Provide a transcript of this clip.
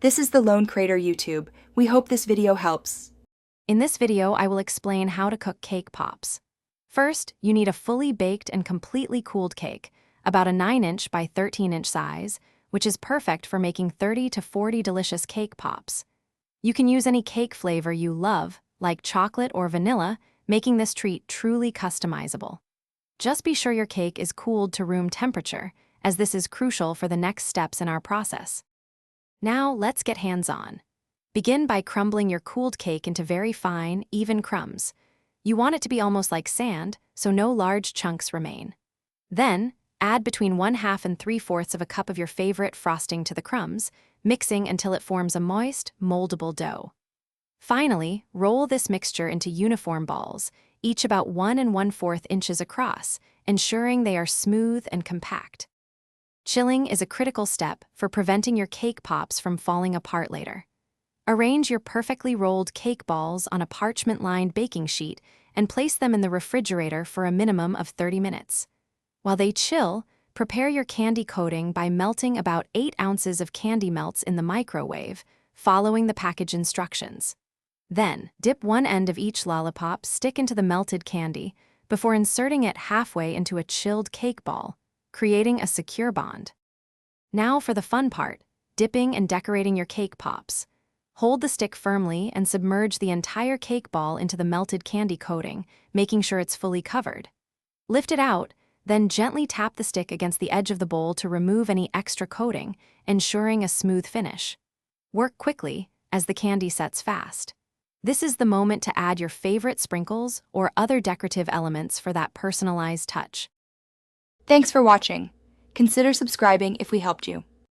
This is the Lone Crater YouTube. We hope this video helps. In this video, I will explain how to cook cake pops. First, you need a fully baked and completely cooled cake, about a 9-inch by 13-inch size, which is perfect for making 30 to 40 delicious cake pops. You can use any cake flavor you love, like chocolate or vanilla, making this treat truly customizable. Just be sure your cake is cooled to room temperature, as this is crucial for the next steps in our process. Now, let's get hands-on. Begin by crumbling your cooled cake into very fine, even crumbs. You want it to be almost like sand, so no large chunks remain. Then, add between 1/2 and 3/4 of a cup of your favorite frosting to the crumbs, mixing until it forms a moist, moldable dough. Finally, roll this mixture into uniform balls, each about 1 1/4 inches across, ensuring they are smooth and compact. Chilling is a critical step for preventing your cake pops from falling apart later. Arrange your perfectly rolled cake balls on a parchment-lined baking sheet and place them in the refrigerator for a minimum of 30 minutes. While they chill, prepare your candy coating by melting about 8 ounces of candy melts in the microwave, following the package instructions. Then, dip one end of each lollipop stick into the melted candy before inserting it halfway into a chilled cake ball, creating a secure bond. Now for the fun part, dipping and decorating your cake pops. Hold the stick firmly and submerge the entire cake ball into the melted candy coating, making sure it's fully covered. Lift it out, then gently tap the stick against the edge of the bowl to remove any extra coating, ensuring a smooth finish. Work quickly, as the candy sets fast. This is the moment to add your favorite sprinkles or other decorative elements for that personalized touch. Thanks for watching. Consider subscribing if we helped you.